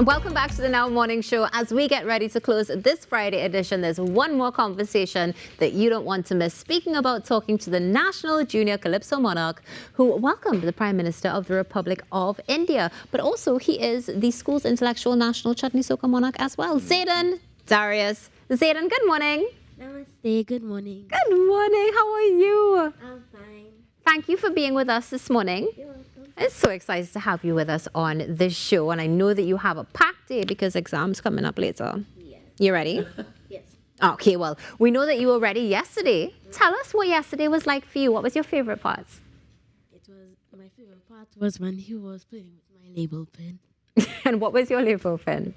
Welcome back to the Now Morning Show. As we get ready to close this Friday edition, there's one more conversation that you don't want to miss. Speaking about talking to the National Junior Calypso Monarch, who welcomed the Prime Minister of the Republic of India. But also, he is the school's intellectual national Chutney Soca Monarch as well. Xhaiden Darius. Xhaiden, good morning. Namaste, good morning. Good morning. How are you? I'm fine. Thank you for being with us this morning. You're welcome. I'm so excited to have you with us on this show, and I know that you have a packed day because exams coming up later. Yes. You ready? Yes. Okay, well, we know that you were ready yesterday. Tell us what yesterday was like for you. What was your favorite parts? My favorite part was when he was playing with my label pen. And what was your label pen?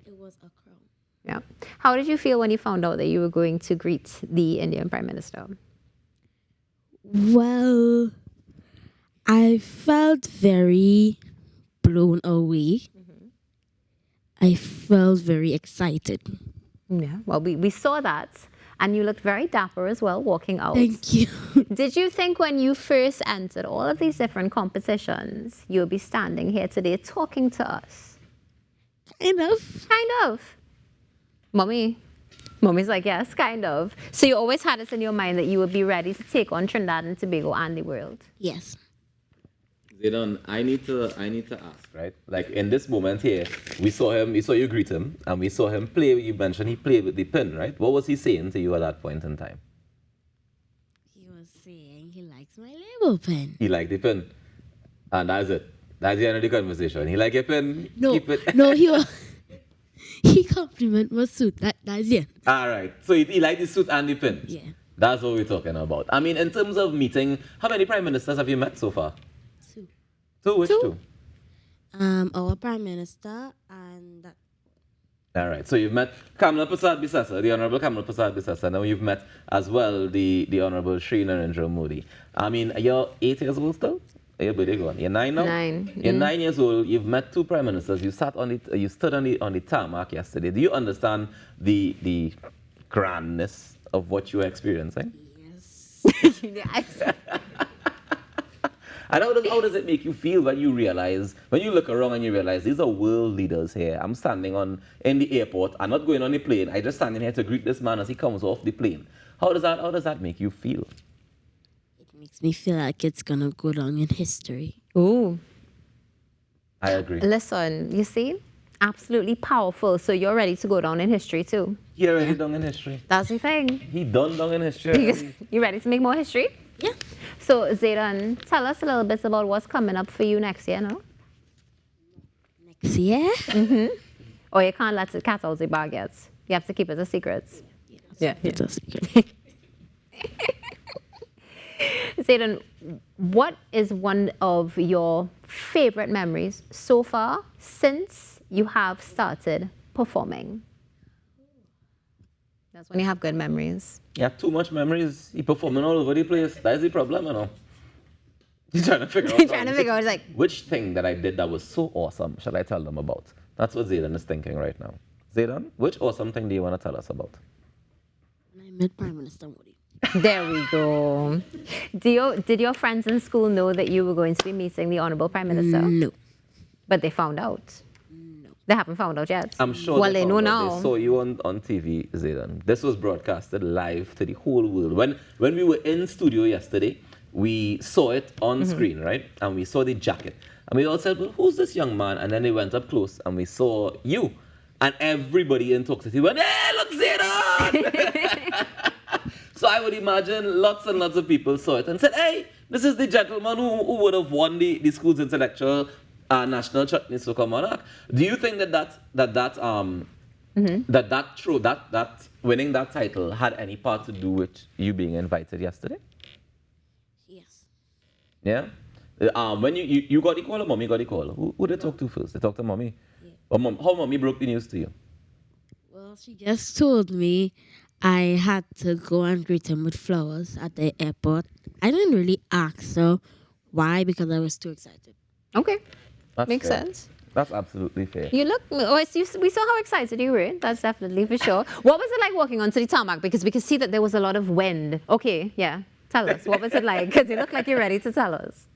It was a crown. Yeah. How did you feel when you found out that you were going to greet the Indian Prime Minister? Well, I felt very blown away. I felt very excited. Yeah. Well, we saw that, and you looked very dapper as well walking out. Thank you. Did you think when you first entered all of these different competitions, you would be standing here today talking to us? Kind of. Kind of. Mommy's like, yes, kind of. So you always had it in your mind that you would be ready to take on Trinidad and Tobago and the world. Yes. Xhaiden, I need to ask, right? Like in this moment here, we saw you greet him, and we saw him play. You mentioned he played with the pin, right? What was he saying to you at that point in time? He was saying he likes my label pen. He liked the pin, and that's it. That's the end of the conversation. He liked your pin. No, Keep it. no, he compliment my suit. That's it. All right. So he liked the suit and the pin. Yeah. That's what we're talking about. I mean, in terms of meeting, how many prime ministers have you met so far? Two. Two. Which two? Our prime minister and that. All right. So you've met Kamala Prasad Bisasa, the Honorable Kamala Prasad Bisasa. Now you've met as well the Honorable Shri Narendra Modi. I mean, you're 8 years old still? Your birthday gone. You're 9 now? 9. You're 9 years old. You've met two prime ministers. You stood on the tarmac yesterday. Do you understand the grandness of what you were experiencing? Yes. And how does it make you feel when you look around and you realize these are world leaders here? I'm standing in the airport. I'm not going on the plane. I'm just standing here to greet this man as he comes off the plane. How does that make you feel? It makes me feel like it's gonna go down in history. Ooh. I agree. Listen, you see? Absolutely powerful. So you're ready to go down in history too. He already done in history. That's the thing. He done in history. You ready to make more history? Yeah. So, Xhaiden, tell us a little bit about what's coming up for you next year, no? Next year? Or you can't let the cat out of the bag yet. You have to keep it a secret. Yeah. It's a secret. Xhaiden, what is one of your favorite memories so far since you have started performing? That's when you have good memories. You have too much memories. He performing all over the place. That's the problem, you know. You're trying to figure out. Like, which thing that I did that was so awesome shall I tell them about? That's what Xhaiden is thinking right now. Xhaiden, which awesome thing do you want to tell us about? When I met Prime Minister Modi. there we go. Did your friends in school know that you were going to be meeting the Honorable Prime Minister? No. But they found out? No. They haven't found out yet? I'm sure Well, they know found out. now. They saw you on TV, Xhaiden. This was broadcasted live to the whole world. When we were in studio yesterday, we saw it on screen, right? And we saw the jacket. And we all said, well, who's this young man? And then they went up close and we saw you. And everybody in Talk City went, hey, look, Xhaiden! So I would imagine lots and lots of people saw it and said, hey, this is the gentleman who would have won the school's intellectual national Chutney Soca Monarch. Do you think that winning that title had any part to do with you being invited yesterday? Yes. Yeah? When you got the call or mommy got the call? Who did they talk to first? They talked to mommy? Yeah. Or how mommy broke the news to you? Well, she just told me I had to go and greet him with flowers at the airport. I didn't really ask her why because I was too excited. Okay. That's Makes fair. sense. That's absolutely fair. You look, we saw how excited you were. That's definitely for sure. What was it like walking onto the tarmac? Because we could see that there was a lot of wind. Okay, yeah. Tell us. What was it like? Because you look like you're ready to tell us.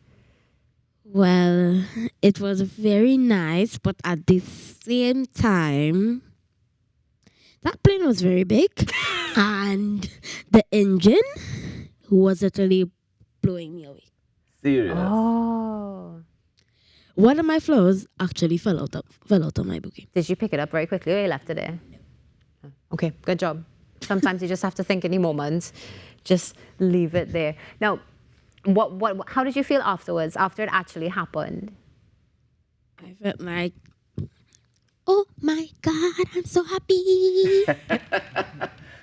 Well, it was very nice, but at the same time, that plane was very big, and the engine was literally blowing me away. Serious. Oh. One of my flowers actually fell out of my bouquet. Did you pick it up very quickly or you left it there? Okay, good job. Sometimes you just have to think in the moment. Just leave it there. Now, how did you feel afterwards, after it actually happened? I felt like, oh my God, I'm so happy.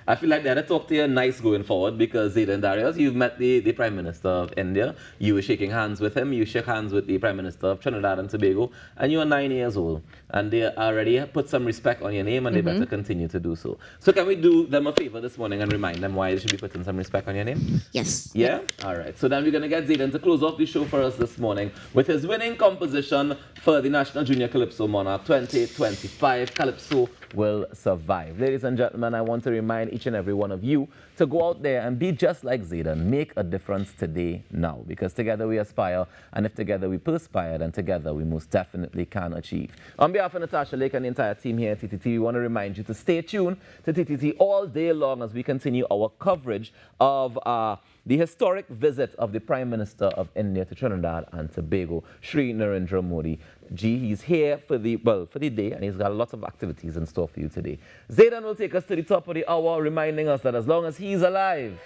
I feel like they had to talk to you nice going forward because Xhaiden Darius, you've met the Prime Minister of India. You were shaking hands with him. You shook hands with the Prime Minister of Trinidad and Tobago. And you are 9 years old. And they already put some respect on your name and they better continue to do so. So can we do them a favor this morning and remind them why they should be putting some respect on your name? Yes. Yeah? All right. So then we're going to get Xhaiden to close off the show for us this morning with his winning composition for the National Junior Calypso Monarch 2025, Calypso Will Survive. Ladies and gentlemen, I want to remind each and every one of you to go out there and be just like Xhaiden. Make a difference today, now, because together we aspire, and if together we perspire, then together we most definitely can achieve. On behalf of Natasha Lake and the entire team here at TTT, we want to remind you to stay tuned to TTT all day long as we continue our coverage of the historic visit of the Prime Minister of India to Trinidad and Tobago, Shri Narendra Modi. He's here for the day, and he's got lots of activities in store for you today. Xhaiden will take us to the top of the hour, reminding us that as long as he's alive,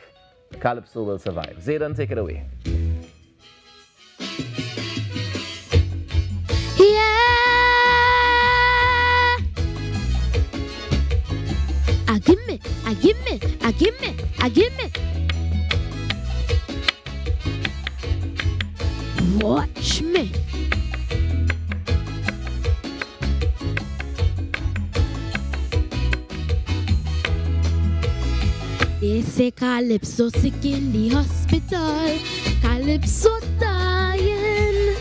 Calypso will survive. Xhaiden, take it away. Yeah. Give me. Watch me. They say Calypso sick in the hospital, Calypso dying.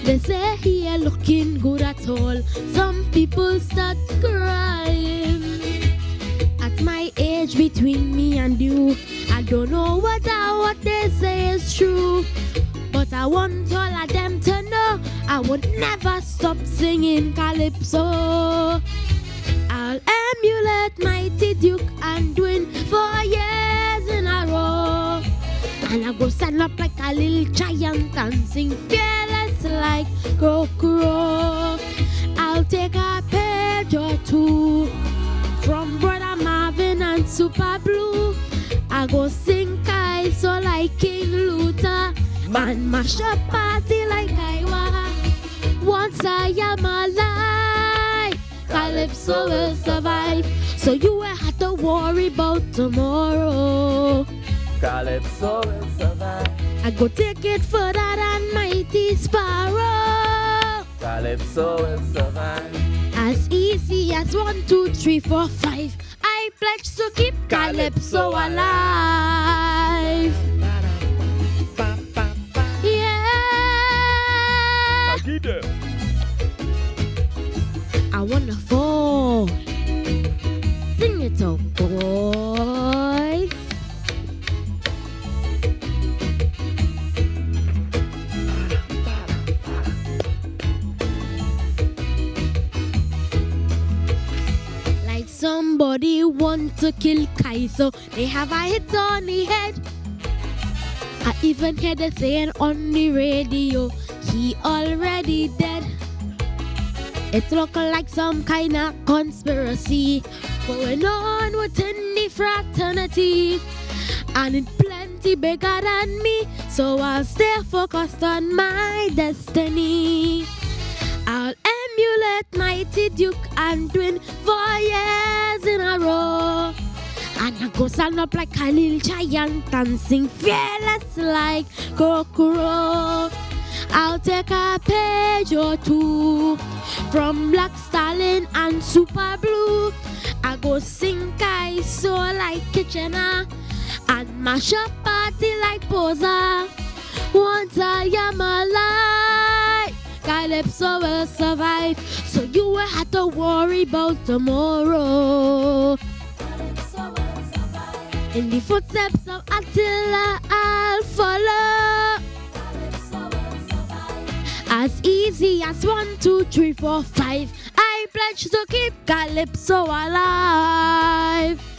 They say he ain't looking good at all. Some people start crying. At my age, between me and you, I don't know what they say is true. But I want all of them to know I would never stop singing Calypso. I'll emulate Mighty Duke and Dwin for years in a row. And I go stand up like a little giant and sing fearless like Crow. I'll take a page or two from Brother Marvin and Super Blue. I go sing Kaiso like King Luther. Man mash up party like I was. Once I am alive, Calypso will survive. So you will have to worry about tomorrow. Calypso will survive. I go take it further than Mighty Sparrow. Calypso will survive. As easy as 1, 2, 3, 4, 5. I pledge to keep Calypso alive. I wanna fall. Sing it out, boys. Like somebody want to kill Kaiso, they have a hit on the head. I even heard it saying on the radio, he already dead. It look like some kind of conspiracy going on within the fraternity, and it plenty bigger than me, so I'll stay focused on my destiny. I'll emulate Mighty Duke and Dwin for years in a row, and I go stand up like a little giant and sing fearless like Crow. I'll take a page or two from Black Stallion and Super Blue. I go sing Kaiso like Kitchener and mash up party like Posa. Once I am alive, Calypso will survive. So you will have to worry about tomorrow. Calypso will survive. In the footsteps of Attila, I'll follow. As easy as 1, 2, 3, 4, 5. I pledge to keep Calypso alive.